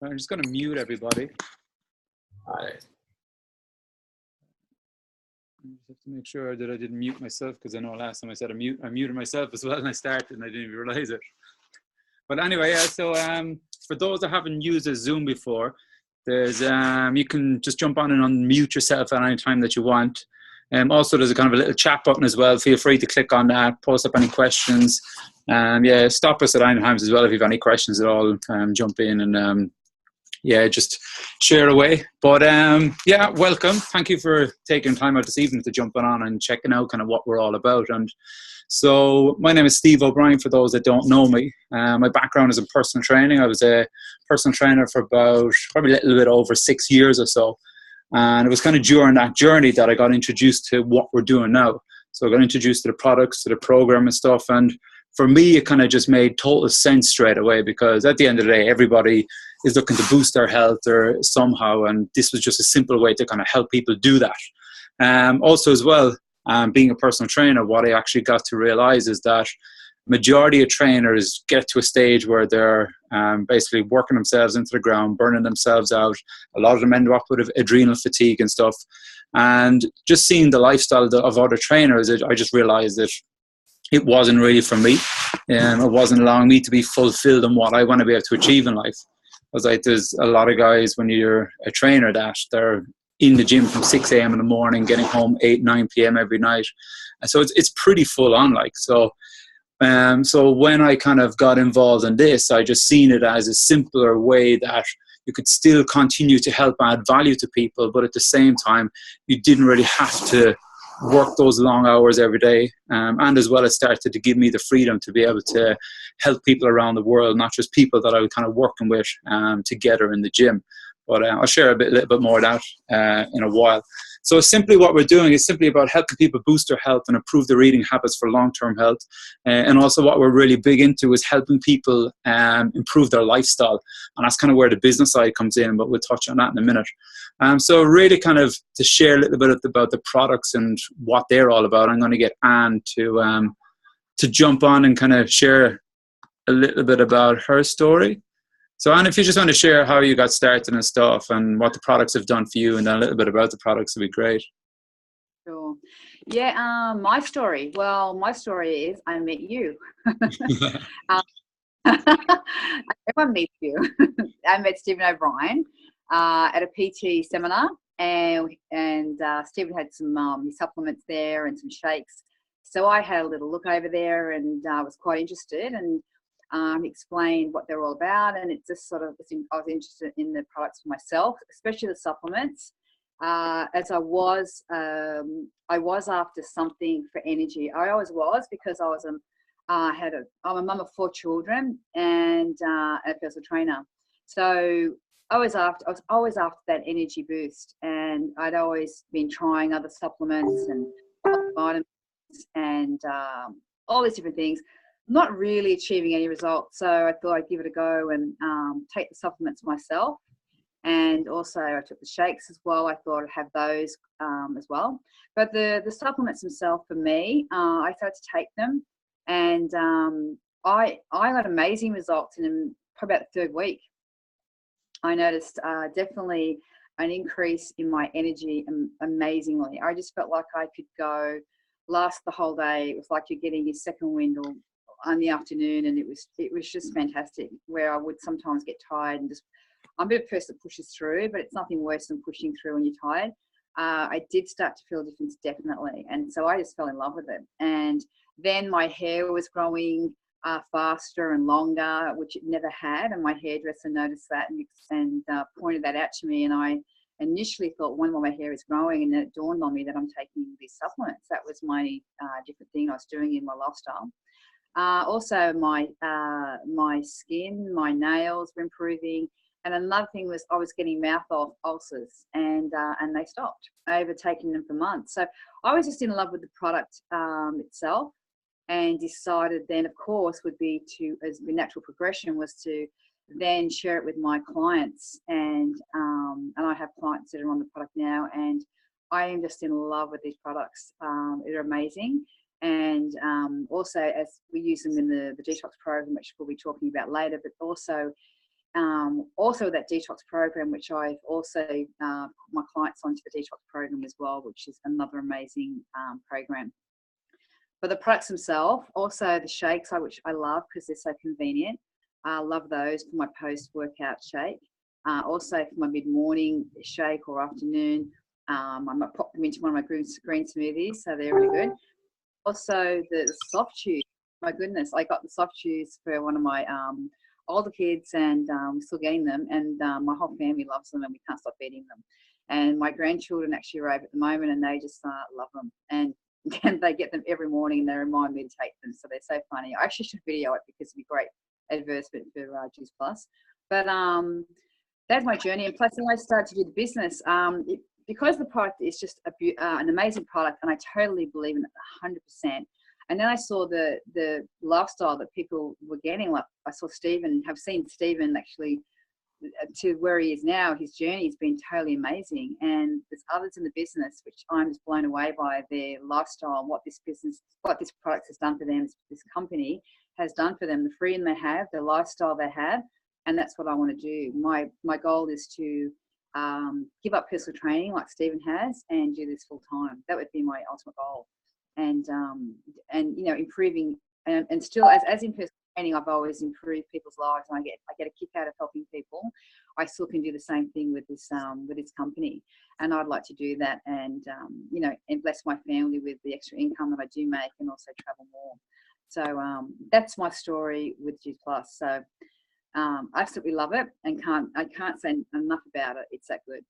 I'm just going to mute everybody. Hi. I just have to make sure that I didn't mute myself, because I know last time I said I muted myself as well, and I started and I didn't even realize it. But anyway, yeah, so for those that haven't used a Zoom before, there's you can just jump on and unmute yourself at any time that you want. Also, there's a kind of a little chat button as well. Feel free to click on that, post up any questions. Yeah, stop us at any times as well if you have any questions at all. Jump in and yeah, just share away. But yeah, welcome. Thank you for taking time out this evening to jump on and checking out kind of what we're all about. And so my name is Steve O'Brien, for those that don't know me. My background is in personal training. I was a personal trainer for about probably a little bit over 6 years or so. And it was kind of during that journey that I got introduced to what we're doing now. So I got introduced to the products, to the program and stuff. And for me, it kind of just made total sense straight away, because at the end of the day, everybody is looking to boost their health or somehow. And this was just a simple way to kind of help people do that. Also as well, being a personal trainer, what I actually got to realize is that majority of trainers get to a stage where they're basically working themselves into the ground, burning themselves out. A lot of them end up with adrenal fatigue and stuff. And just seeing the lifestyle of other trainers, I just realized that it wasn't really for me. It wasn't allowing me to be fulfilled in what I want to be able to achieve in life. I was like, there's a lot of guys, when you're a trainer, that they're in the gym from 6 a.m. in the morning, getting home 8, 9 p.m. every night. And so it's pretty full on, like. So when I kind of got involved in this, I just seen it as a simpler way that you could still continue to help add value to people, but at the same time, you didn't really have to work those long hours every day. And as well, it started to give me the freedom to be able to help people around the world, not just people that I was kind of working with together in the gym. But I'll share a little bit more of that in a while. So simply what we're doing is simply about helping people boost their health and improve their eating habits for long-term health. And also what we're really big into is helping people improve their lifestyle. And that's kind of where the business side comes in, but we'll touch on that in a minute. So really kind of to share a little bit about the products and what they're all about, I'm going to get Anne to jump on and kind of share a little bit about her story. So, Anne, if you just want to share how you got started and stuff and what the products have done for you, and then a little bit about the products, would be great. Sure. Yeah, my story. Well, my story is I met you. Everyone meets you. I met Stephen O'Brien at a PT seminar, and Stephen had some supplements there and some shakes. So I had a little look over there and was quite interested, and explained what they're all about, and it just sort of I was interested in the products for myself, especially the supplements. As I was after something for energy. I always was, because I was I'm a mum of 4 children and a personal trainer. So I was always after that energy boost, and I'd always been trying other supplements and vitamins and all these different things. Not really achieving any results, so I thought I'd give it a go and take the supplements myself. And also I took the shakes as well. I thought I'd have those as well. But the supplements themselves, for me, I started to take them, and I got amazing results in probably about the 3rd week. I noticed definitely an increase in my energy amazingly. I just felt like I could last the whole day. It was like you're getting your second wind or on the afternoon, and it was just fantastic, where I would sometimes get tired and just, I'm a bit of a person that pushes through, but it's nothing worse than pushing through when you're tired. I did start to feel a difference, definitely, and so I just fell in love with it. And then my hair was growing faster and longer, which it never had, and my hairdresser noticed that and pointed that out to me, and I initially thought, wonder why my hair is growing, and then it dawned on me that I'm taking these supplements. That was my different thing I was doing in my lifestyle. Also my skin, my nails were improving, and another thing was I was getting mouth ulcers, and they stopped. I had taken them for months, so I was just in love with the product itself, and decided then, of course, would be to, as the natural progression was to then share it with my clients, and I have clients that are on the product now, and I am just in love with these products. They're amazing. And also, as we use them in the detox program, which we'll be talking about later, but also also that detox program, which I've also put my clients onto the detox program as well, which is another amazing program. But the products themselves, also the shakes, which I love because they're so convenient. I love those for my post-workout shake. Also for my mid-morning shake or afternoon, I might pop them into one of my green smoothies, so they're really good. Also the soft chews. My goodness, I got the soft chews for one of my older kids, and we're still getting them, and my whole family loves them, and we can't stop eating them. And my grandchildren actually arrive at the moment, and they just love them, and they get them every morning, and they remind me to take them, so they're so funny. I actually should video it because it'd be great advertisement for Juice Plus. But that's my journey, and plus when I started to do the business, because the product is just an amazing product, and I totally believe in it 100%. And then I saw the lifestyle that people were getting. Like I saw Stephen, have seen Stephen actually to where he is now. His journey has been totally amazing. And there's others in the business which I'm just blown away by their lifestyle, what this product has done for them, this company has done for them, the freedom they have, the lifestyle they have. And that's what I want to do. My goal is to give up personal training like Stephen has and do this full time. That would be my ultimate goal. And you know, improving and still as in personal training, I've always improved people's lives, and I get a kick out of helping people. I still can do the same thing with this company, and I'd like to do that, and you know, and bless my family with the extra income that I do make, and also travel more. So that's my story with Juice Plus. So I absolutely love it, and I can't say enough about it. It's that good.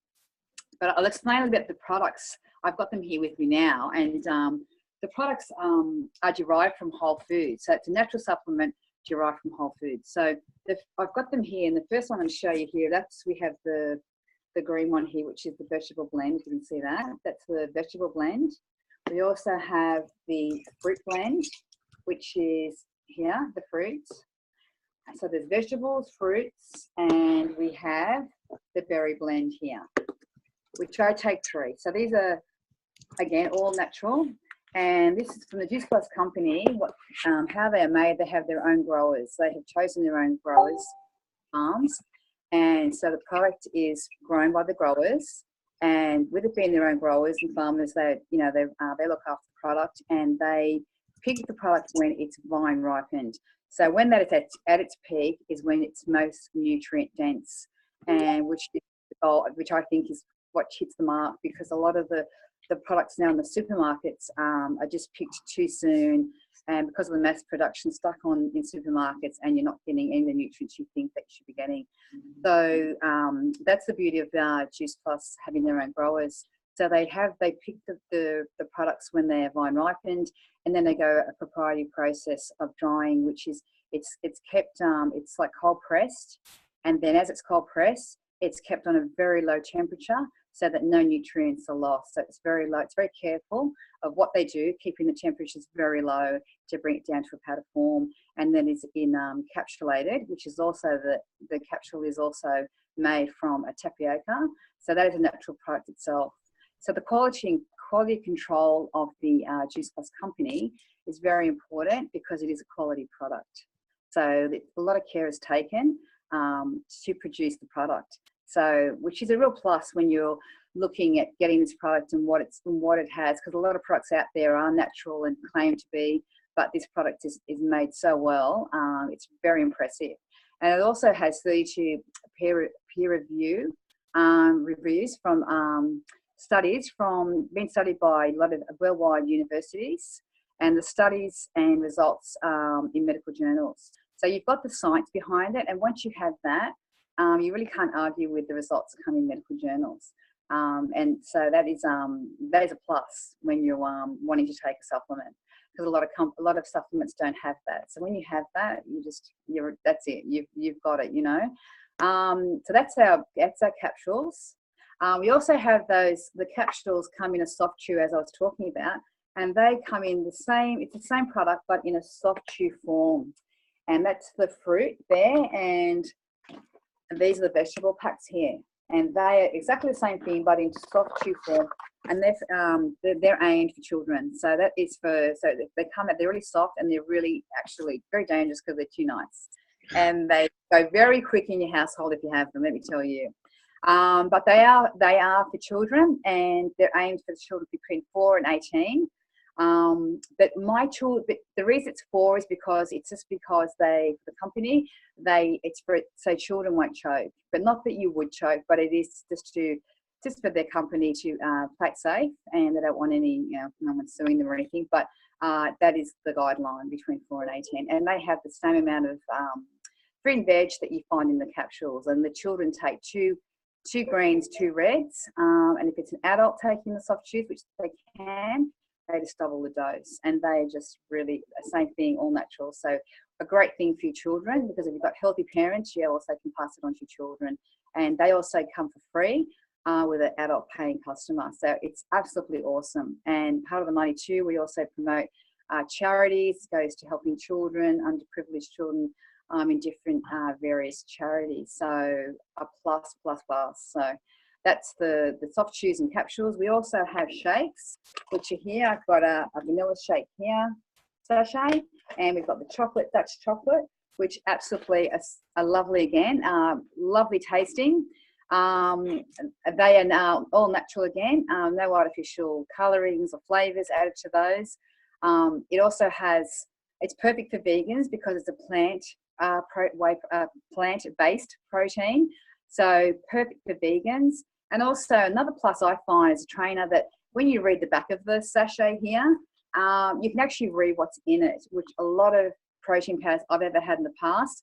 But I'll explain a little bit the products. I've got them here with me now, and the products are derived from whole foods. So it's a natural supplement derived from whole foods. So I've got them here, and the first one I'm going to show you here, we have the green one here, which is the vegetable blend. You can see that. That's the vegetable blend. We also have the fruit blend, which is here, the fruits. So there's vegetables, fruits, and we have the berry blend here, which I take 3. So these are, again, all natural. And this is from the Juice Plus company. How they are made, they have their own growers. They have chosen their own growers' farms. And so the product is grown by the growers. And with it being their own growers and farmers, they look after the product, and they pick the product when it's vine ripened. So when that is at its peak is when it's most nutrient dense, and which I think is what hits the mark, because a lot of the products now in the supermarkets are just picked too soon, and because of the mass production stuck in supermarkets, and you're not getting any of the nutrients you think that you should be getting. So that's the beauty of Juice Plus having their own growers. So they pick the products when they're vine ripened, and then they go a proprietary process of drying, which is it's kept it's like cold pressed, and then as it's cold pressed, it's kept on a very low temperature so that no nutrients are lost. So it's very low. It's very careful of what they do, keeping the temperatures very low to bring it down to a powder form, and then is in capsulated, which is also the capsule is also made from a tapioca. So that is a natural product itself. So the quality control of the Juice Plus company is very important because it is a quality product. So a lot of care is taken to produce the product. So, which is a real plus when you're looking at getting this product and what it has, because a lot of products out there are natural and claim to be, but this product is made so well. It's very impressive, and it also has 32 peer review reviews from studies been studied by a lot of worldwide universities, and the studies and results in medical journals. So you've got the science behind it, and once you have that, you really can't argue with the results that come in medical journals. And so that is a plus when you're wanting to take a supplement, because a lot of supplements don't have that. So when you have that, that's it. You've got it. You know. So that's our capsules. We also have the capsules come in a soft chew, as I was talking about, and they come in it's the same product, but in a soft chew form. And that's the fruit there, and these are the vegetable packs here. And they are exactly the same thing, but in soft chew form. And they're aimed for children. So that is they're really soft, and they're really actually very dangerous because they're too nice. And they go very quick in your household if you have them, let me tell you. But they are for children, and they're aimed for the children between 4 and 18. But the reason it's 4 is because the company, it's for so children won't choke, but not that you would choke, but it is just for their company to play it safe, and they don't want any, no one suing them or anything. But that is the guideline between 4 and 18, and they have the same amount of fruit and veg that you find in the capsules, and the children take two greens, 2 reds, and if it's an adult taking the soft chews, which they can, they just double the dose, and they just really the same thing, all natural. So a great thing for your children, because if you've got healthy parents, you also can pass it on to your children, and they also come for free with an adult paying customer. So it's absolutely awesome. And part of the money too, we also promote charities, goes to helping children, underprivileged children, in different various charities. So a plus. So that's the soft chews and capsules. We also have shakes, which are here. I've got a vanilla shake here, sachet, and we've got the Dutch chocolate, which absolutely are lovely again, lovely tasting. They are now all natural again, no artificial colorings or flavors added to those. It also it's perfect for vegans because it's a plant-based protein, so perfect for vegans. And also another plus I find as a trainer, that when you read the back of the sachet here, you can actually read what's in it, which a lot of protein powders I've ever had in the past,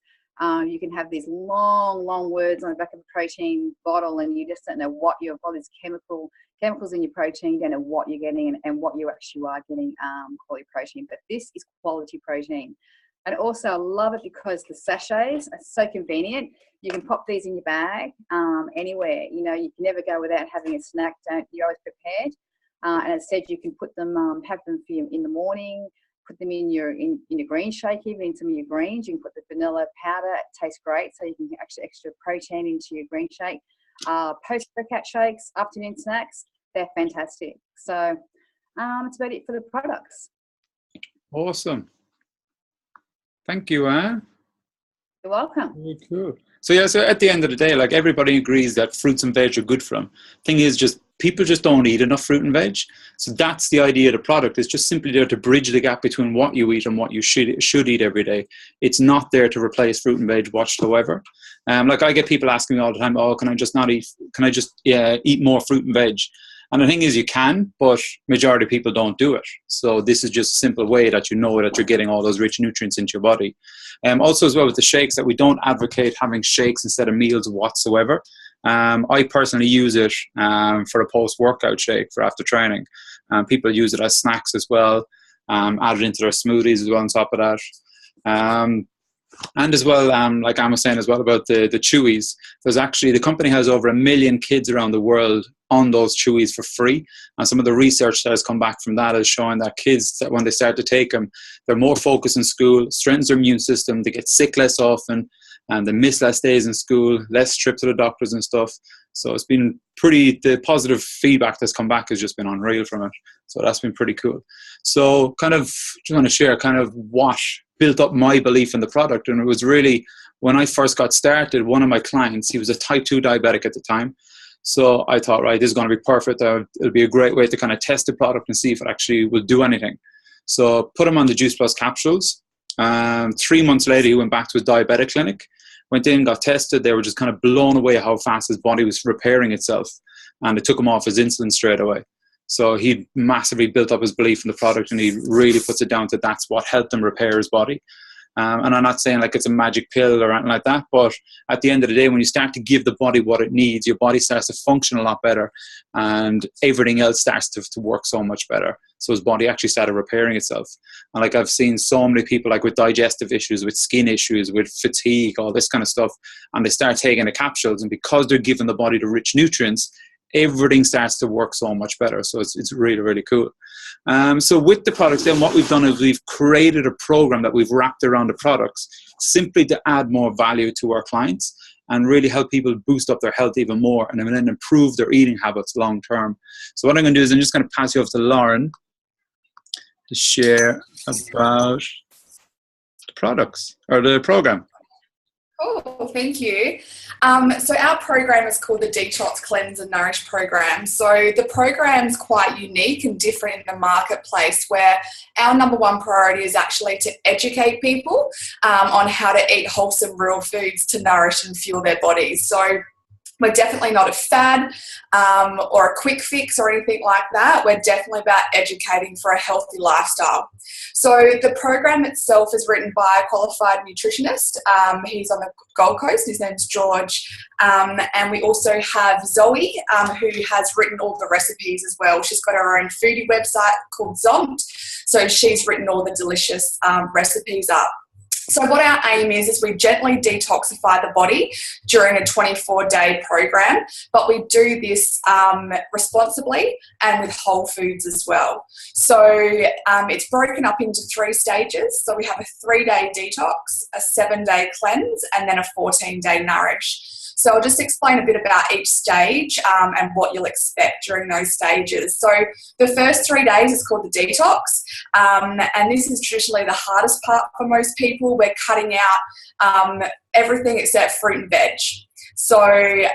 you can have these long words on the back of a protein bottle, and you just don't know what you've got. These chemicals in your protein, you don't know what you're getting and what you actually are getting, quality protein. But this is quality protein. And also I love it because the sachets are so convenient. You can pop these in your bag anywhere. You can never go without having a snack. You're always prepared. And instead you can put them, have them for you in the morning, put them in your green shake, even in some of your greens. You can put the vanilla powder. It tastes great. So you can get extra protein into your green shake. Post-workout shakes, afternoon snacks, they're fantastic. So that's about it for the products. Awesome. Thank you, Anne. You're welcome. Very cool. So at the end of the day, like, everybody agrees that fruits and veg are good for them. Thing is, just people just don't eat enough fruit and veg. So that's the idea of the product. It's just simply there to bridge the gap between what you eat and what you should eat every day. It's not there to replace fruit and veg whatsoever. Like, I get people asking me all the time, "Oh, can I just eat more fruit and veg?" And the thing is, you can, but majority of people don't do it. So this is just a simple way that you know that you're getting all those rich nutrients into your body. Also, as well, with the shakes, that we don't advocate having shakes instead of meals whatsoever. I personally use it for a post-workout shake for after training. People use it as snacks as well, add it into their smoothies as well on top of that. And as well, like I was saying as well about the Chewies, the company has over 1 million kids around the world on those Chewies for free. And some of the research that has come back from that is showing that kids, that when they start to take them, they're more focused in school, strengthens their immune system, they get sick less often, and they miss less days in school, less trips to the doctors and stuff. So it's been the positive feedback that's come back has just been unreal from it. So that's been pretty cool. So kind of just want to share kind of what built up my belief in the product. And it was really, when I first got started, one of my clients, he was a type 2 diabetic at the time. So I thought, right, this is going to be perfect. It'll be a great way to kind of test the product and see if it actually will do anything. So put him on the Juice Plus capsules. 3 months later, he went back to his diabetic clinic, went in, got tested. They were just kind of blown away how fast his body was repairing itself. And it took him off his insulin straight away. So he massively built up his belief in the product, and he really puts it down to that's what helped him repair his body. And I'm not saying like it's a magic pill or anything like that, but at the end of the day, when you start to give the body what it needs, your body starts to function a lot better, and everything else starts to work so much better. So his body actually started repairing itself. And like, I've seen so many people like with digestive issues, with skin issues, with fatigue, all this kind of stuff, and they start taking the capsules, and because they're giving the body the rich nutrients, everything starts to work so much better. So it's really, really cool. So with the products, then what we've done is we've created a program that we've wrapped around the products simply to add more value to our clients and really help people boost up their health even more, and then improve their eating habits long term. So what I'm going to do is I'm just going to pass you off to Lauren to share about the products or the program. Cool, thank you. So our program is called the Detox Cleanse and Nourish program. So the program's quite unique and different in the marketplace, where our number one priority is actually to educate people on how to eat wholesome real foods to nourish and fuel their bodies. So we're definitely not a fad or a quick fix or anything like that. We're definitely about educating for a healthy lifestyle. So the program itself is written by a qualified nutritionist. He's on the Gold Coast. His name's George. And we also have Zoe, who has written all the recipes as well. She's got her own foodie website called Zomt. So she's written all the delicious recipes up. So what our aim is we gently detoxify the body during a 24-day program, but we do this responsibly and with whole foods as well. So it's broken up into 3 stages. So we have a 3-day detox, a 7-day cleanse, and then a 14-day nourish. So I'll just explain a bit about each stage and what you'll expect during those stages. So the first 3 days is called the detox, and this is traditionally the hardest part for most people. We're cutting out everything except fruit and veg. So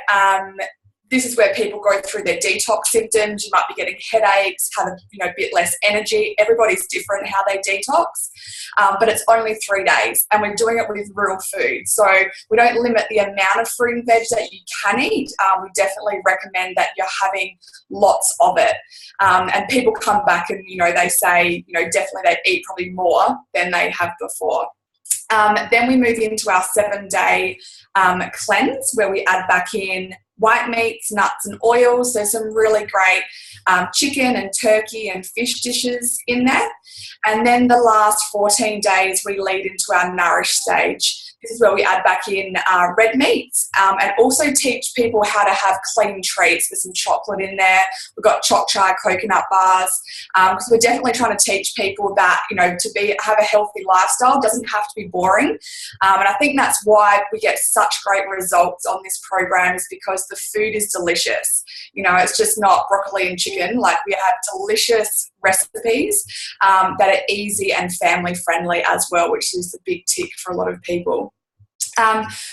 this is where people go through their detox symptoms. You might be getting headaches, have a bit less energy. Everybody's different how they detox, but it's only 3 days, and we're doing it with real food. So we don't limit the amount of fruit and veg that you can eat. We definitely recommend that you're having lots of it. And people come back and they say definitely they eat probably more than they have before. Then we move into our 7-day cleanse, where we add back in white meats, nuts and oils. So some really great chicken and turkey and fish dishes in there. And then the last 14 days we lead into our nourish stage. This is where we add back in red meats and also teach people how to have clean treats with some chocolate in there. We've got choc chai coconut bars because we're definitely trying to teach people that, have a healthy lifestyle doesn't have to be boring. And I think that's why we get such great results on this program, is because the food is delicious. It's just not broccoli and chicken. Like, we have delicious recipes that are easy and family friendly as well, which is a big tick for a lot of people.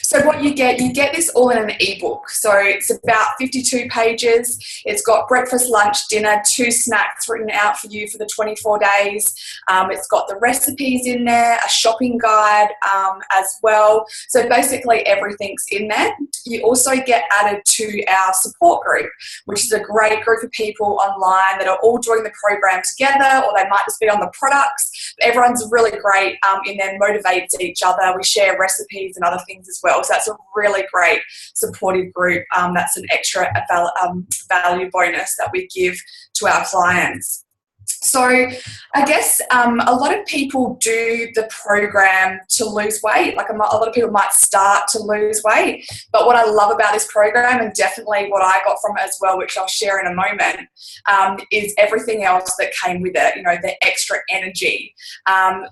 So what you get this all in an ebook. So it's about 52 pages. It's got breakfast, lunch, dinner, 2 snacks written out for you for the 24 days. It's got the recipes in there, a shopping guide as well. So basically everything's in there. You also get added to our support group, which is a great group of people online that are all doing the program together, or they might just be on the products. Everyone's really great in there, motivates each other. We share recipes and other things as well. So that's a really great supportive group. That's an extra value bonus that we give to our clients. So I guess a lot of people do the program to lose weight. Like, a lot of people might start to lose weight. But what I love about this program, and definitely what I got from it as well, which I'll share in a moment, is everything else that came with it. The extra energy,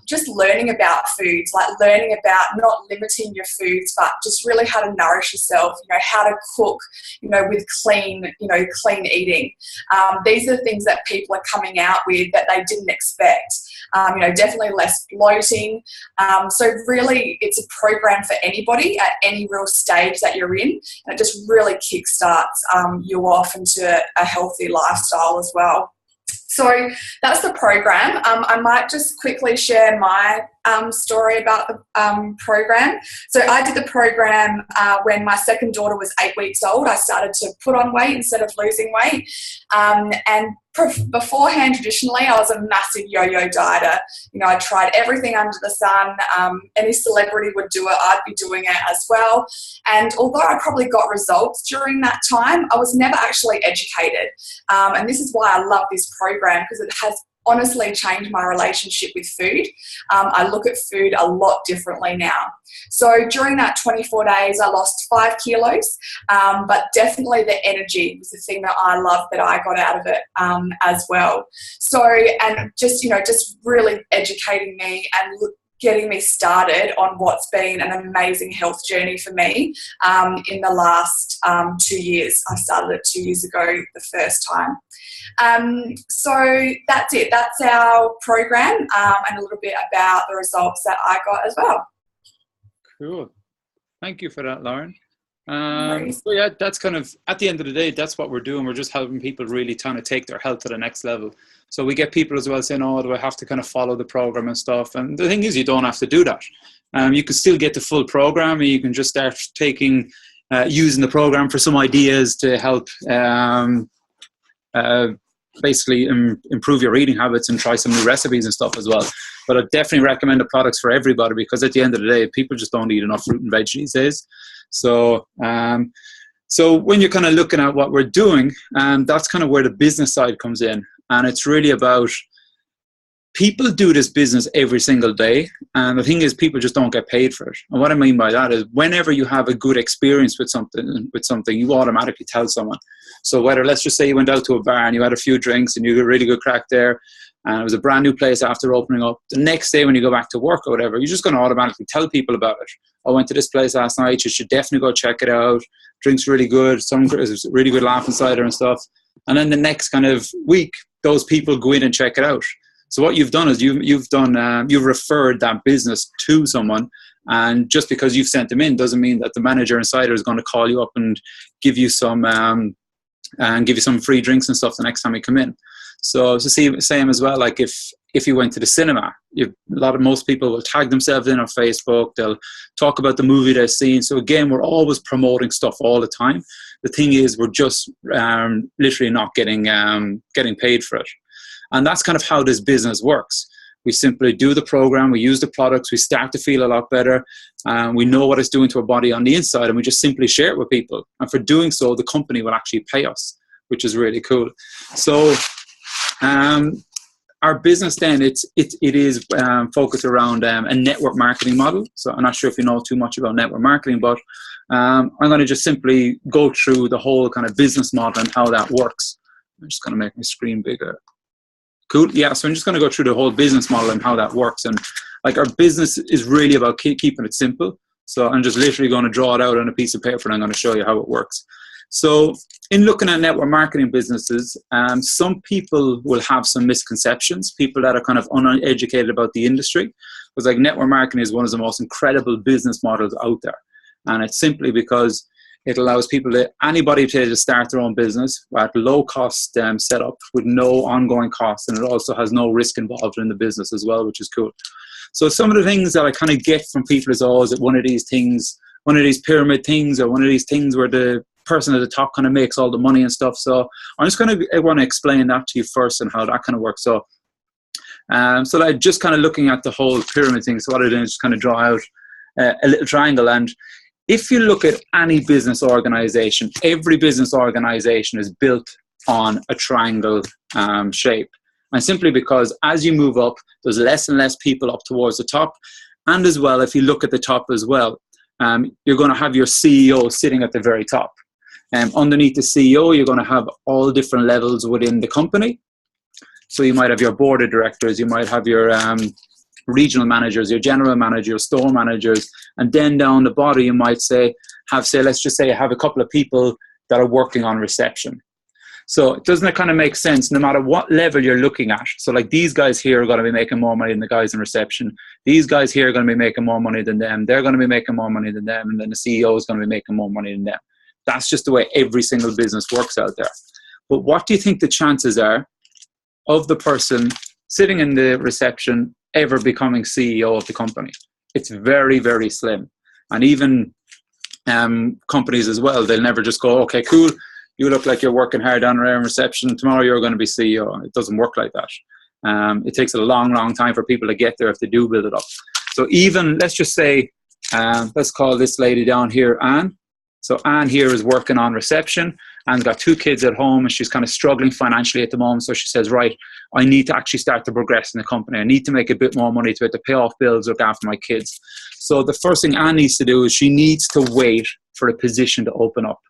just learning about foods, like learning about not limiting your foods, but just really how to nourish yourself, how to cook, with clean eating. These are the things that people are coming out with that they didn't expect. Definitely less bloating. So really, it's a program for anybody at any real stage that you're in, and it just really kickstarts you off into a healthy lifestyle as well. So that's the program. I might just quickly share my story about the program. So I did the program when my second daughter was 8 weeks old. I started to put on weight instead of losing weight. And beforehand, traditionally, I was a massive yo-yo dieter. I tried everything under the sun. Any celebrity would do it, I'd be doing it as well. And although I probably got results during that time, I was never actually educated. And this is why I love this program, because it has honestly changed my relationship with food. I look at food a lot differently now. So during that 24 days, I lost 5 kilos, but definitely the energy was the thing that I loved, that I got out of it as well. So, and just really educating me and getting me started on what's been an amazing health journey for me in the last 2 years. I started it 2 years ago the first time. So that's it. That's our program and a little bit about the results that I got as well. Cool. Thank you for that, Lauren. worries. So yeah, that's kind of, at the end of the day, that's what we're doing. We're just helping people really trying to take their health to the next level. So we get people as well saying, oh, do I have to kind of follow the program and stuff? And the thing is, you don't have to do that. You can still get the full program, and you can just start taking, using the program for some ideas to help basically improve your eating habits and try some new recipes and stuff as well. But I definitely recommend the products for everybody, because at the end of the day, people just don't eat enough fruit and veg these days. So so when you're kind of looking at what we're doing, that's kind of where the business side comes in. And it's really about, people do this business every single day. And the thing is, people just don't get paid for it. And what I mean by that is, whenever you have a good experience with something, you automatically tell someone. So whether, let's just say you went out to a bar and you had a few drinks and you got a really good crack there, and it was a brand new place after opening up, the next day when you go back to work or whatever, you're just going to automatically tell people about it. I went to this place last night, you should definitely go check it out. Drink's really good, there's really good laughing cider and stuff. And then the next kind of week, those people go in and check it out. So what you've done is you've referred that business to someone, and just because you've sent them in doesn't mean that the manager and cider is going to call you up and give you some free drinks and stuff the next time you come in. So it's the same as well. Like if you went to the cinema, most people will tag themselves in on Facebook. They'll talk about the movie they've seen. So again, we're always promoting stuff all the time. The thing is, we're just literally not getting paid for it. And that's kind of how this business works. We simply do the program, we use the products, we start to feel a lot better, we know what it's doing to our body on the inside, and we just simply share it with people. And for doing so, the company will actually pay us, which is really cool. So our business then, it is focused around a network marketing model. So I'm not sure if you know too much about network marketing, but I'm going to just simply go through the whole kind of business model and how that works. I'm just going to make my screen bigger. Cool. Yeah, so I'm just going to go through the whole business model and how that works. And like, our business is really about keeping it simple. So I'm just literally going to draw it out on a piece of paper, and I'm going to show you how it works. So in looking at network marketing businesses, some people will have some misconceptions, people that are kind of uneducated about the industry. Because like, network marketing is one of the most incredible business models out there. And it's simply because it allows anybody to start their own business at low cost setup with no ongoing costs, and it also has no risk involved in the business as well, which is cool. So some of the things that I kind of get from people is, oh, is it one of these pyramid things, or one of these things where the person at the top kind of makes all the money and stuff. So I'm just want to explain that to you first and how that kind of works. So like, just kind of looking at the whole pyramid thing. So what I do is just kind of draw out a little triangle. And if you look at any business organization, every business organization is built on a triangle shape. And simply because as you move up, there's less and less people up towards the top. And as well, if you look at the top as well, you're going to have your CEO sitting at the very top. Underneath the CEO, you're going to have all different levels within the company. So you might have your board of directors, you might have your regional managers, your general manager, your store managers, and then down the bottom you might let's just say you have a couple of people that are working on reception. So doesn't it kind of make sense no matter what level you're looking at? So like, these guys here are going to be making more money than the guys in reception. These guys here are going to be making more money than them. They're going to be making more money than them. And then the CEO is going to be making more money than them. That's just the way every single business works out there. But what do you think the chances are of the person sitting in the reception ever becoming CEO of the company? It's very, very slim. And even companies as well, they'll never just go, okay, cool, you look like you're working hard on reception, tomorrow you're going to be CEO. It doesn't work like that. It takes a long, long time for people to get there if they do build it up. So even, let's just say, let's call this lady down here Anne. So Anne here is working on reception. Anne's got 2 kids at home, and she's kind of struggling financially at the moment. So she says, right, I need to actually start to progress in the company. I need to make a bit more money to pay off bills, look after my kids. So the first thing Anne needs to do is she needs to wait for a position to open up.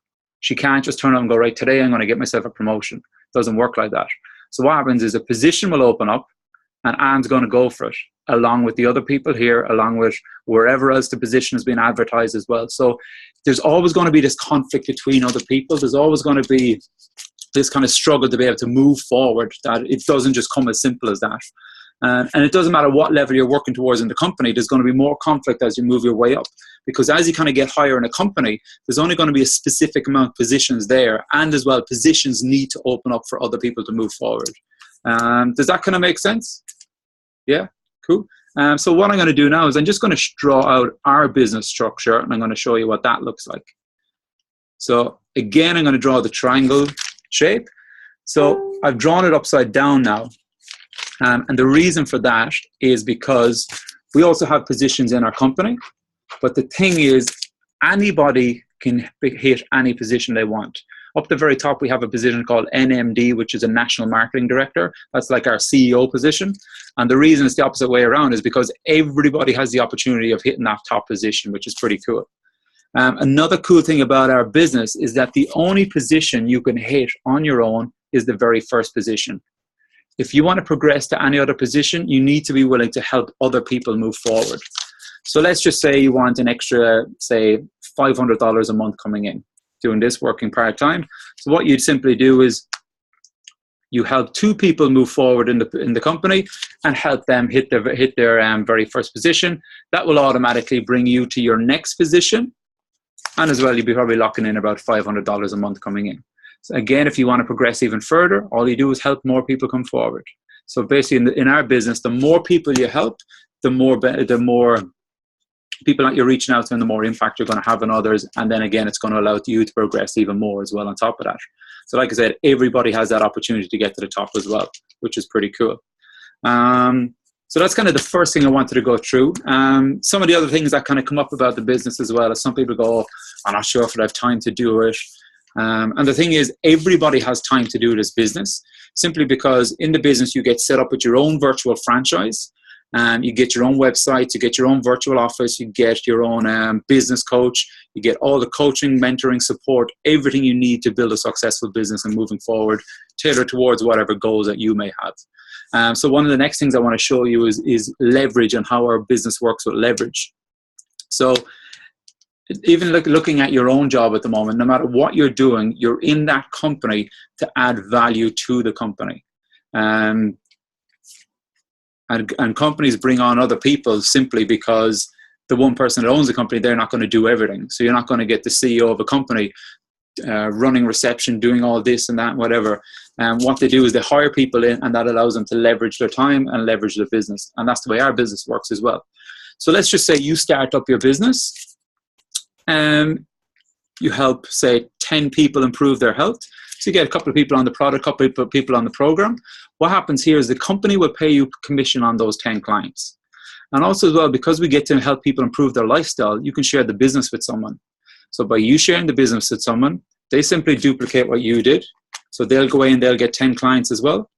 She can't just turn up and go, right, today I'm going to get myself a promotion. It doesn't work like that. So what happens is a position will open up, and Anne's going to go for it, along with the other people here, along with wherever else the position has been advertised as well. So there's always going to be this conflict between other people. There's always going to be this kind of struggle to be able to move forward, that it doesn't just come as simple as that. And it doesn't matter what level you're working towards in the company, there's going to be more conflict as you move your way up. Because as you kind of get higher in a company, there's only going to be a specific amount of positions there. And as well, positions need to open up for other people to move forward. Does that kind of make sense? Yeah, cool. So what I'm going to do now is I'm just going to draw out our business structure, and I'm going to show you what that looks like. So again, I'm going to draw the triangle shape. So I've drawn it upside down now. And the reason for that is because we also have positions in our company. But the thing is, anybody can hit any position they want. Up the very top, we have a position called NMD, which is a National Marketing Director. That's like our CEO position. And the reason it's the opposite way around is because everybody has the opportunity of hitting that top position, which is pretty cool. Another cool thing about our business is that the only position you can hit on your own is the very first position. If you want to progress to any other position, you need to be willing to help other people move forward. So let's just say you want an extra, say, $500 a month coming in, doing this, working part-time. So what you'd simply do is you help two people move forward in the company and help them hit their very first position. That will automatically bring you to your next position. And as well, you'll be probably locking in about $500 a month coming in. So again, if you want to progress even further, all you do is help more people come forward. So basically in our business, the more people you help, the more people that you're reaching out to and the more impact you're going to have on others. And then again, it's going to allow you to progress even more as well on top of that. So like I said, everybody has that opportunity to get to the top as well, which is pretty cool. So that's kind of the first thing I wanted to go through. Some of the other things that kind of come up about the business as well is some people go, I'm not sure if I have time to do it. And the thing is, everybody has time to do this business, simply because in the business you get set up with your own virtual franchise. You get your own website, you get your own virtual office, you get your own business coach, you get all the coaching, mentoring, support, everything you need to build a successful business and moving forward, tailored towards whatever goals that you may have. So one of the next things I want to show you is leverage and how our business works with leverage. So even looking at your own job at the moment, no matter what you're doing, you're in that company to add value to the company. And companies bring on other people simply because the one person that owns the company, they're not going to do everything. So you're not going to get the CEO of a company running reception, doing all this and that, whatever. And what they do is they hire people in, and that allows them to leverage their time and leverage their business. And that's the way our business works as well. So let's just say you start up your business. You help, say, 10 people improve their health. So you get a couple of people on the product, a couple of people on the program. What happens here is the company will pay you commission on those 10 clients. And also as well, because we get to help people improve their lifestyle, you can share the business with someone. So by you sharing the business with someone, they simply duplicate what you did. So they'll go in, they'll get 10 clients as well.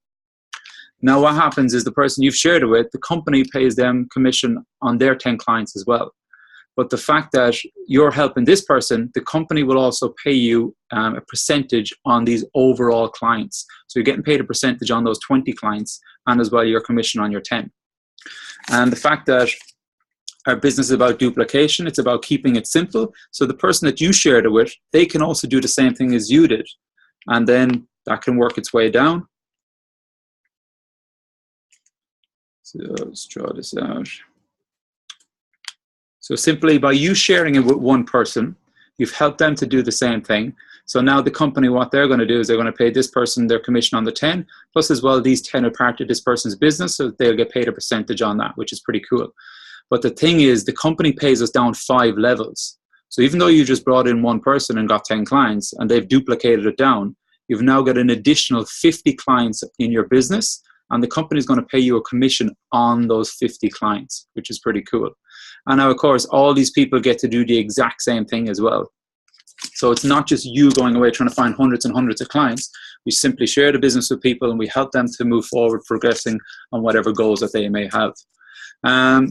Now what happens is the person you've shared it with, the company pays them commission on their 10 clients as well. But the fact that you're helping this person, the company will also pay you a percentage on these overall clients. So you're getting paid a percentage on those 20 clients and as well your commission on your 10. And the fact that our business is about duplication, it's about keeping it simple. So the person that you shared it with, they can also do the same thing as you did. And then that can work its way down. So let's draw this out. So simply by you sharing it with one person, you've helped them to do the same thing. So now the company, what they're going to do is they're going to pay this person their commission on the 10, plus as well, these 10 are part of this person's business, so they'll get paid a percentage on that, which is pretty cool. But the thing is, the company pays us down 5 levels. So even though you just brought in one person and got 10 clients and they've duplicated it down, you've now got an additional 50 clients in your business, and the company is going to pay you a commission on those 50 clients, which is pretty cool. And now, of course, all these people get to do the exact same thing as well. So it's not just you going away trying to find hundreds and hundreds of clients. We simply share the business with people and we help them to move forward, progressing on whatever goals that they may have.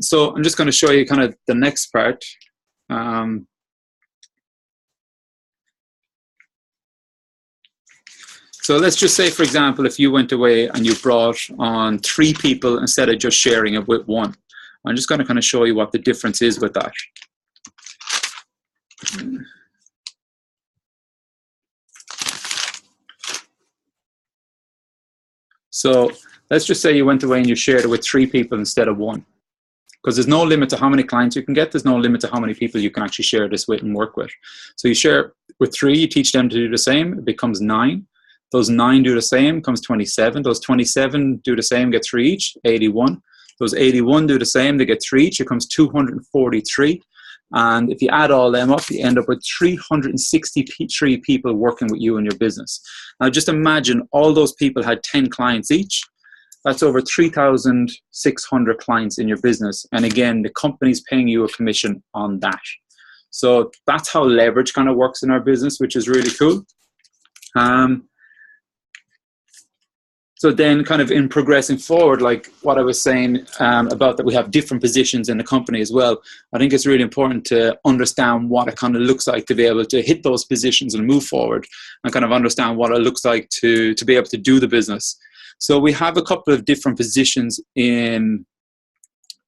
So I'm just going to show you kind of the next part. So let's just say, for example, if you went away and you brought on 3 people instead of just sharing it with one. I'm just going to kind of show you what the difference is with that. So let's just say you went away and you shared it with 3 people instead of 1. Because there's no limit to how many clients you can get. There's no limit to how many people you can actually share this with and work with. So you share with 3, you teach them to do the same, it becomes 9. Those 9 do the same, comes 27. Those 27 do the same, get 3 each, 81. Those 81 do the same, they get 3 each, it comes 243. And if you add all them up, you end up with 363 people working with you in your business. Now just imagine all those people had 10 clients each. That's over 3,600 clients in your business. And again, the company's paying you a commission on that. So that's how leverage kind of works in our business, which is really cool. So then kind of in progressing forward, like what I was saying about that we have different positions in the company as well, I think it's really important to understand what it kind of looks like to be able to hit those positions and move forward, and kind of understand what it looks like to be able to do the business. So we have a couple of different positions in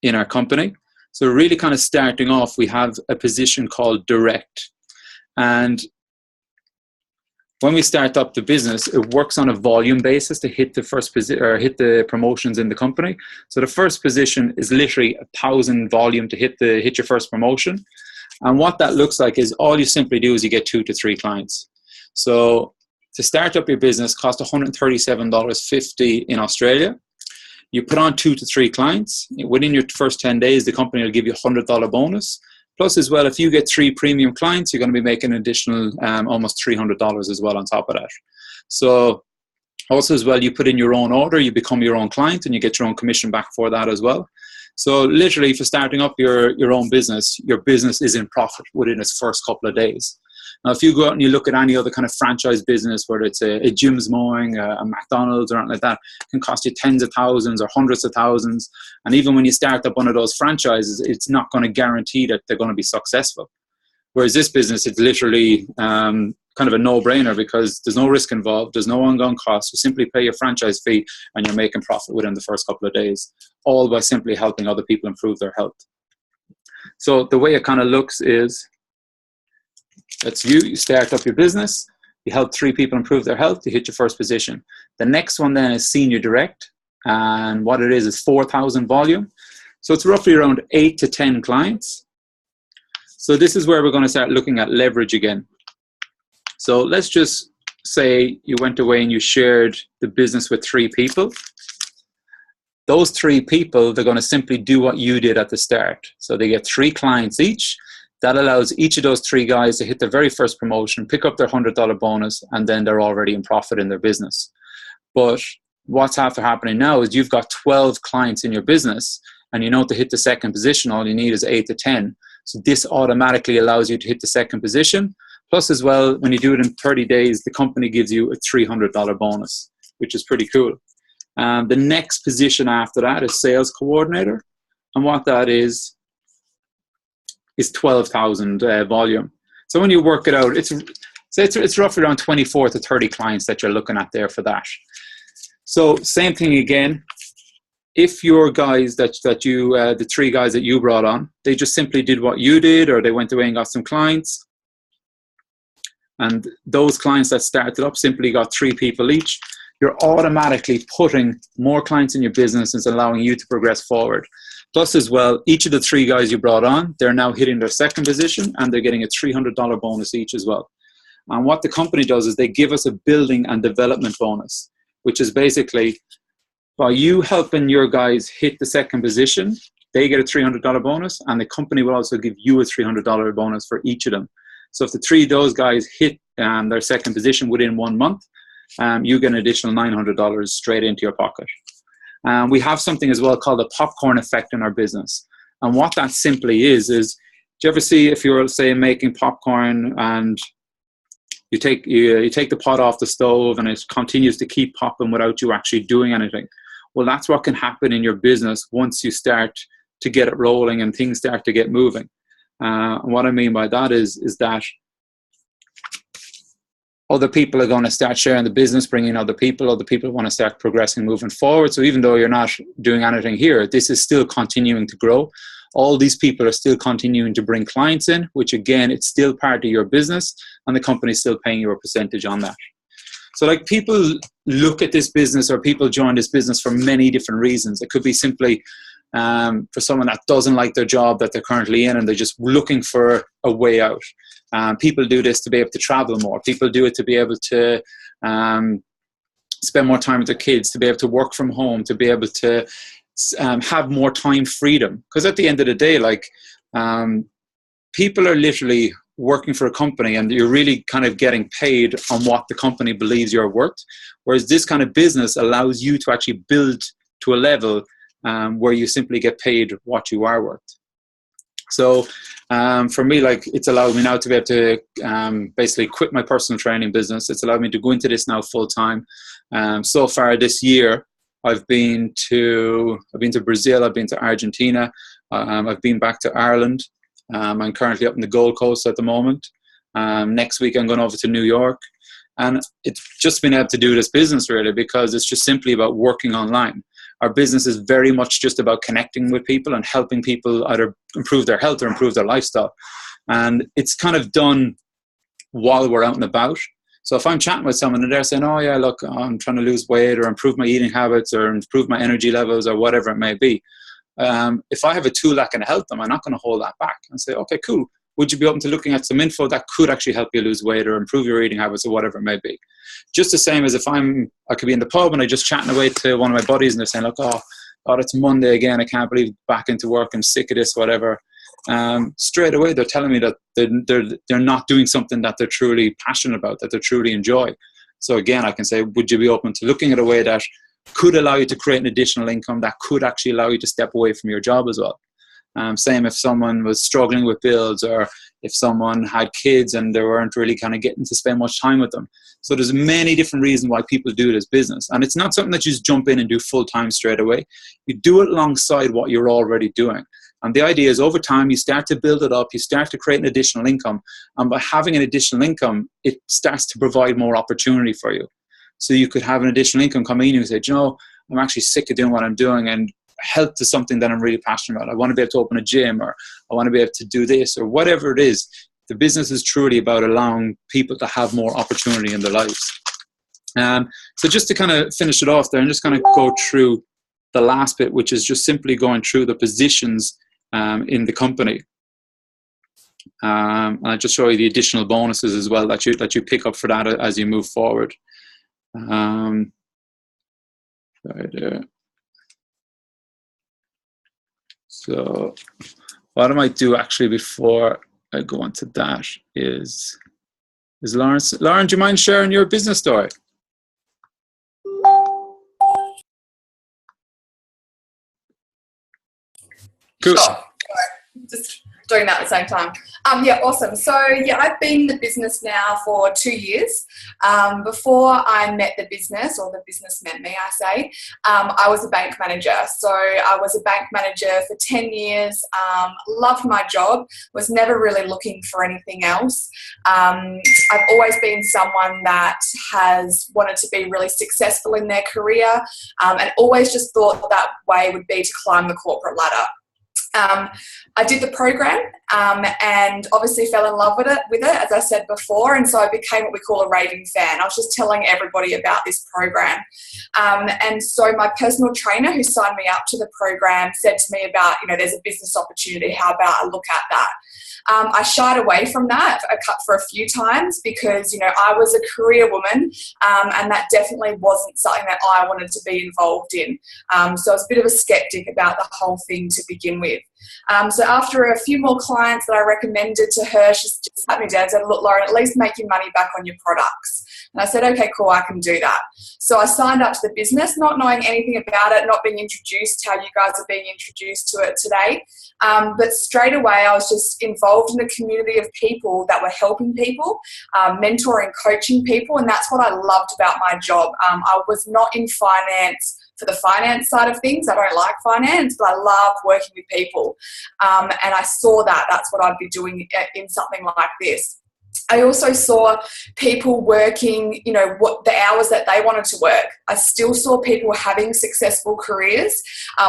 our company. So really kind of starting off, we have a position called direct. And when we start up the business, it works on a volume basis to hit the first position or hit the promotions in the company. So the first position is literally 1,000 volume to hit your first promotion. And what that looks like is all you simply do is you get 2 to 3 clients. So to start up your business costs $137.50 in Australia. You put on 2 to 3 clients. Within your first 10 days, the company will give you a $100 bonus. Plus as well, if you get 3 premium clients, you're going to be making an additional almost $300 as well on top of that. So also as well, you put in your own order, you become your own client, and you get your own commission back for that as well. So literally for starting up your own business, your business is in profit within its first couple of days. Now, if you go out and you look at any other kind of franchise business, whether it's a Jim's Mowing, a McDonald's or anything like that, it can cost you tens of thousands or hundreds of thousands. And even when you start up one of those franchises, it's not going to guarantee that they're going to be successful. Whereas this business, it's literally kind of a no-brainer because there's no risk involved, there's no ongoing costs. You simply pay your franchise fee and you're making profit within the first couple of days, all by simply helping other people improve their health. So the way it kind of looks is, that's you start up your business, you help 3 people improve their health, you hit your first position. The next one then is senior direct, and what it is 4,000 volume. So it's roughly around 8 to 10 clients. So this is where we're going to start looking at leverage again. So let's just say you went away and you shared the business with 3 people. Those 3 people, they're going to simply do what you did at the start. So they get 3 clients each. That allows each of those 3 guys to hit their very first promotion, pick up their $100 bonus, and then they're already in profit in their business. But what's happening now is you've got 12 clients in your business, and you know to hit the second position, all you need is 8 to 10. So this automatically allows you to hit the second position. Plus as well, when you do it in 30 days, the company gives you a $300 bonus, which is pretty cool. The next position after that is sales coordinator. And what that is 12,000 volume. So when you work it out, it's roughly around 24 to 30 clients that you're looking at there for that. So same thing again. If your guys the 3 guys that you brought on, they just simply did what you did, or they went away and got some clients, and those clients that started up simply got 3 people each, you're automatically putting more clients in your business and allowing you to progress forward. Plus as well, each of the 3 guys you brought on, they're now hitting their second position and they're getting a $300 bonus each as well. And what the company does is they give us a building and development bonus, which is basically by you helping your guys hit the second position, they get a $300 bonus, and the company will also give you a $300 bonus for each of them. So if the 3 of those guys hit their second position within 1 month, you get an additional $900 straight into your pocket. We have something as well called the popcorn effect in our business. And what that simply is do you ever see if you're, say, making popcorn and you take the pot off the stove and it continues to keep popping without you actually doing anything? Well, that's what can happen in your business once you start to get it rolling and things start to get moving. And what I mean by that is that other people are going to start sharing the business, bringing other people want to start progressing, moving forward. So even though you're not doing anything here, this is still continuing to grow. All these people are still continuing to bring clients in, which again, it's still part of your business, and the company is still paying you a percentage on that. So like people look at this business, or people join this business for many different reasons. It could be simply for someone that doesn't like their job that they're currently in and they're just looking for a way out. People do this to be able to travel more. People do it to be able to spend more time with their kids, to be able to work from home, to be able to have more time freedom. Because at the end of the day, like people are literally working for a company and you're really kind of getting paid on what the company believes you're worth. Whereas this kind of business allows you to actually build to a level where you simply get paid what you are worth. So for me, like it's allowed me now to be able to basically quit my personal training business. It's allowed me to go into this now full time. So far this year, I've been to Brazil, I've been to Argentina, I've been back to Ireland. I'm currently up in the Gold Coast at the moment. Next week I'm going over to New York. And it's just been able to do this business really because it's just simply about working online. Our business is very much just about connecting with people and helping people either improve their health or improve their lifestyle. And it's kind of done while we're out and about. So if I'm chatting with someone and they're saying, oh yeah, look, I'm trying to lose weight or improve my eating habits or improve my energy levels or whatever it may be. If I have a tool that can help them, I'm not going to hold that back and say, okay, cool. Would you be open to looking at some info that could actually help you lose weight or improve your eating habits or whatever it may be? Just the same as if I could be in the pub and I just chatting away to one of my buddies and they're saying, look, oh, it's Monday again. I can't believe back into work. I'm sick of this, whatever. Straight away, they're telling me that they're not doing something that they're truly passionate about, that they truly enjoy. So again, I can say, would you be open to looking at a way that could allow you to create an additional income that could actually allow you to step away from your job as well? Same if someone was struggling with bills or if someone had kids and they weren't really kind of getting to spend much time with them. So there's many different reasons why people do this business. And it's not something that you just jump in and do full time straight away. You do it alongside what you're already doing. And the idea is over time, you start to build it up, you start to create an additional income. And by having an additional income, it starts to provide more opportunity for you. So you could have an additional income come in and say, you know, I'm actually sick of doing what I'm doing and health is something that I'm really passionate about. I want to be able to open a gym or I want to be able to do this or whatever it is. The business is truly about allowing people to have more opportunity in their lives. So just to kind of finish it off there and just kind of go through the last bit, which is just simply going through the positions in the company. And I'll just show you the additional bonuses as well that you pick up for that as you move forward. Right there. So what I might do actually before I go on to that is Lauren, do you mind sharing your business story? Cool. Sure. Just doing that at the same time. Yeah, awesome. So yeah, I've been in the business now for 2 years. Before I met the business, or the business met me, I say, I was a bank manager. So I was a bank manager for 10 years, loved my job, was never really looking for anything else. I've always been someone that has wanted to be really successful in their career, and always just thought that way would be to climb the corporate ladder. I did the program and obviously fell in love with it, as I said before, and so I became what we call a raving fan. I was just telling everybody about this program. And so my personal trainer who signed me up to the program said to me about, there's a business opportunity, how about I look at that? I shied away from that for a few times because, I was a career woman and that definitely wasn't something that I wanted to be involved in. So I was a bit of a skeptic about the whole thing to begin with. So after a few more clients that I recommended to her, she just sat me down and said, look, Lauren, at least make your money back on your products. And I said, okay, cool, I can do that. So I signed up to the business, not knowing anything about it, not being introduced how you guys are being introduced to it today. But straight away, I was just involved in a community of people that were helping people, mentoring, coaching people. And that's what I loved about my job. I was not in finance for the finance side of things. I don't like finance, but I love working with people. And I saw that that's what I'd be doing in something like this. I also saw people working, you know, what the hours that they wanted to work. I still saw people having successful careers,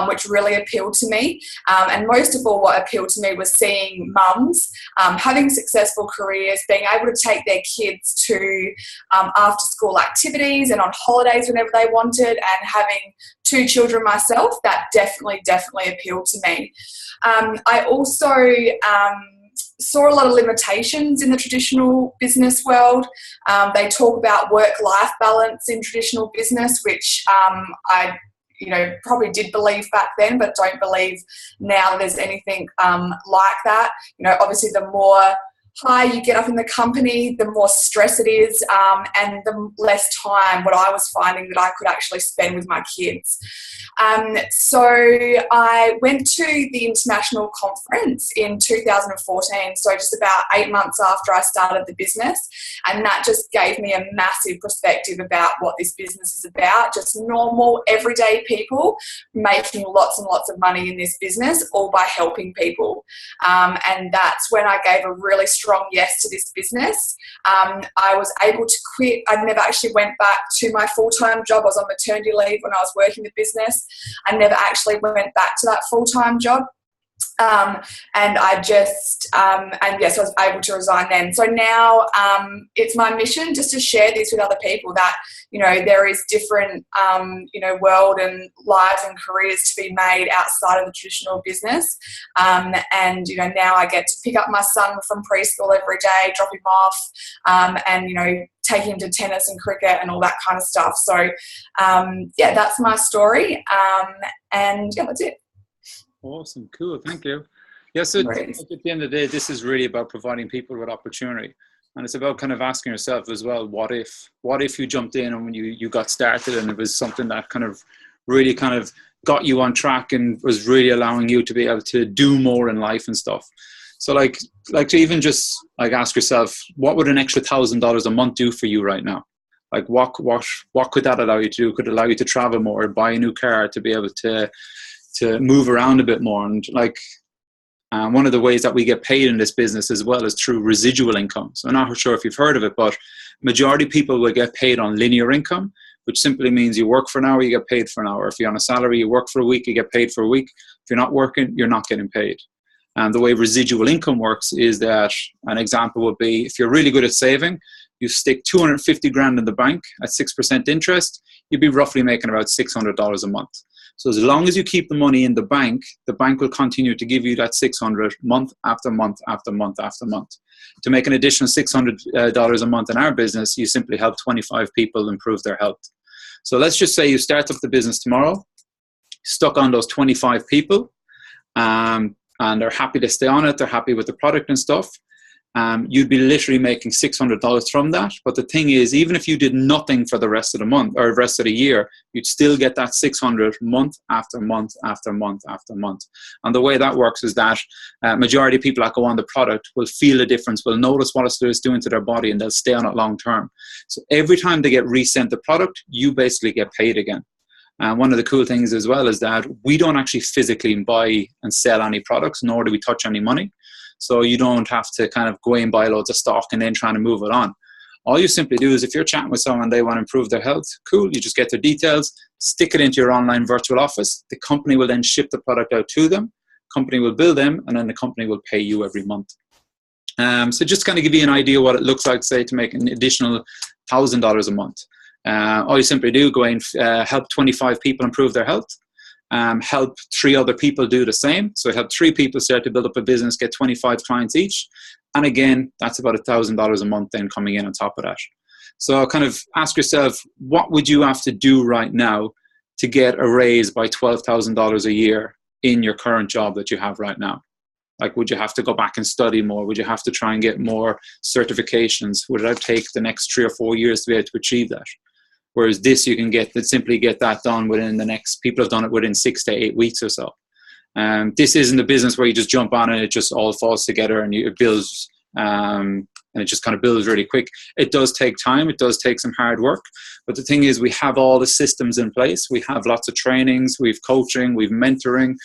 which really appealed to me. And most of all, what appealed to me was seeing mums having successful careers, being able to take their kids to after school activities and on holidays whenever they wanted, and having 2 children myself. That definitely appealed to me. I also saw a lot of limitations in the traditional business world. They talk about work-life balance in traditional business, which I probably did believe back then, but don't believe now there's anything like that. You know, obviously the more high you get up in the company, the more stress it is, and the less time what I was finding that I could actually spend with my kids. So I went to the international conference in 2014, so just about 8 months after I started the business, and that just gave me a massive perspective about what this business is about. Just normal, everyday people making lots and lots of money in this business, all by helping people. And that's when I gave a really strong yes to this business. I was able to quit. I never actually went back to my full-time job. I was on maternity leave when I was working the business. I never actually went back to that full-time job. And I just, and yes, I was able to resign then. So now it's my mission just to share this with other people, that, you know, there is different, world and lives and careers to be made outside of the traditional business. And, you know, now I get to pick up my son from preschool every day, drop him off, and, you know, take him to tennis and cricket and all that kind of stuff. So, that's my story. And yeah, that's it. Awesome. Cool. Thank you. Yeah, so at the end of the day, this is really about providing people with opportunity. And it's about kind of asking yourself as well, what if you jumped in and when you got started and it was something that kind of really kind of got you on track and was really allowing you to be able to do more in life and stuff. So like to even just like ask yourself, what would an extra $1,000 a month do for you right now? Like what could that allow you to do? Could it allow you to travel more, buy a new car, to be able to move around a bit more? And like one of the ways that we get paid in this business as well is through residual income. So I'm not sure if you've heard of it, but majority of people will get paid on linear income, which simply means you work for an hour, you get paid for an hour. If you're on a salary, you work for a week, you get paid for a week. If you're not working, you're not getting paid. And the way residual income works is that an example would be, if you're really good at saving, you stick 250 grand in the bank at 6% interest, you'd be roughly making about $600 a month. So as long as you keep the money in the bank will continue to give you that 600 month after month after month after month. To make an additional $600 a month in our business, you simply help 25 people improve their health. So let's just say you start up the business tomorrow, stuck on those 25 people, and they're happy to stay on it, they're happy with the product and stuff. You'd be literally making $600 from that. But the thing is, even if you did nothing for the rest of the month or the rest of the year, you'd still get that 600 month after month after month after month. And the way that works is that majority of people that go on the product will feel a difference, will notice what it's doing to their body, and they'll stay on it long term. So every time they get resent the product, you basically get paid again. And one of the cool things as well is that we don't actually physically buy and sell any products, nor do we touch any money. So you don't have to kind of go and buy loads of stock and then trying to move it on. All you simply do is, if you're chatting with someone, they want to improve their health, cool, you just get their details, stick it into your online virtual office. The company will then ship the product out to them. Company will bill them, and then the company will pay you every month. So just kind of give you an idea what it looks like, say, to make an additional $1,000 a month. All you simply do, go and help 25 people improve their health. Help 3 other people do the same. So help 3 people start to build up a business, get 25 clients each. And again, that's about $1,000 a month then coming in on top of that. So kind of ask yourself, what would you have to do right now to get a raise by $12,000 a year in your current job that you have right now? Like, would you have to go back and study more? Would you have to try and get more certifications? Would it take the next 3 or 4 years to be able to achieve that? Whereas this, you can simply get that done within the next, people have done it within 6 to 8 weeks or so. This isn't a business where you just jump on and it just all falls together and it builds, and it just kind of builds really quick. It does take time. It does take some hard work. But the thing is, we have all the systems in place. We have lots of trainings, we've coaching, we've mentoring.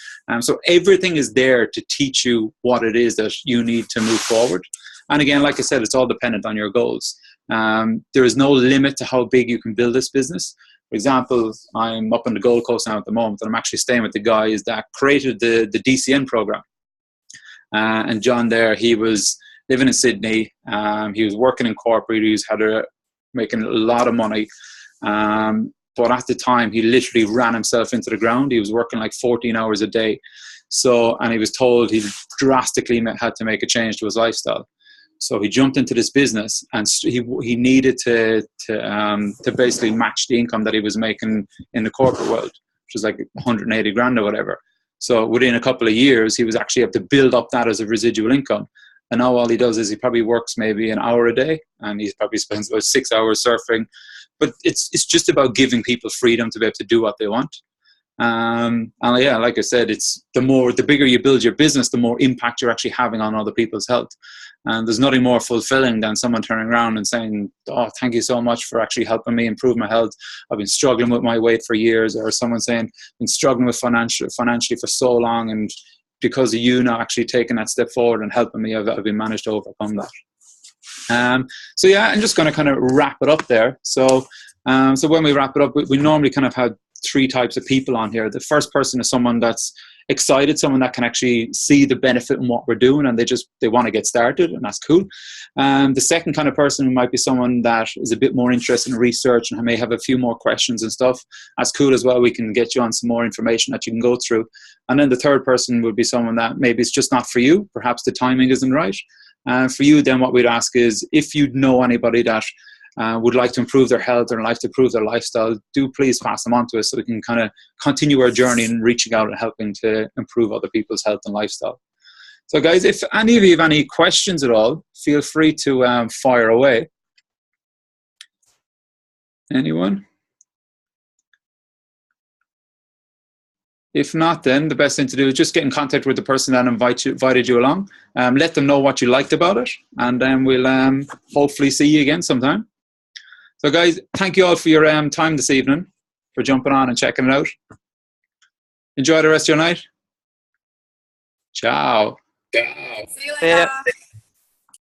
So everything is there to teach you what it is that you need to move forward. And again, like I said, it's all dependent on your goals. There is no limit to how big you can build this business. For example, I'm up on the Gold Coast now at the moment, and I'm actually staying with the guys that created the DCN program. And John there, he was living in Sydney. He was working in corporate. He was making a lot of money. But at the time, he literally ran himself into the ground. He was working like 14 hours a day. And he was told he drastically had to make a change to his lifestyle. So he jumped into this business, and he needed to basically match the income that he was making in the corporate world, which was like 180 grand or whatever. So within a couple of years, he was actually able to build up that as a residual income. And now all he does is he probably works maybe an hour a day, and he probably spends about 6 hours surfing. But it's just about giving people freedom to be able to do what they want. And yeah, like I said, it's the bigger you build your business, the more impact you're actually having on other people's health. And there's nothing more fulfilling than someone turning around and saying, oh, thank you so much for actually helping me improve my health. I've been struggling with my weight for years. Or someone saying, I've been struggling with financially for so long, and because of you now actually taking that step forward and helping me, I've been managed to overcome that. So yeah, I'm just going to kind of wrap it up there. So when we wrap it up, we normally kind of have 3 types of people on here. The first person is someone that's excited, someone that can actually see the benefit in what we're doing, and they want to get started, and that's cool. The second kind of person might be someone that is a bit more interested in research and may have a few more questions and stuff. That's cool as well. We can get you on some more information that you can go through. And then the third person would be someone that maybe it's just not for you. Perhaps the timing isn't right. For you, then what we'd ask is, if you know anybody that would like to improve their health or like to improve their lifestyle, do please pass them on to us so we can kind of continue our journey in reaching out and helping to improve other people's health and lifestyle. So guys, if any of you have any questions at all, feel free to fire away. Anyone? If not, then the best thing to do is just get in contact with the person that invited you along. Let them know what you liked about it, and then we'll hopefully see you again sometime. So guys, thank you all for your time this evening, for jumping on and checking it out. Enjoy the rest of your night. Ciao. See you later.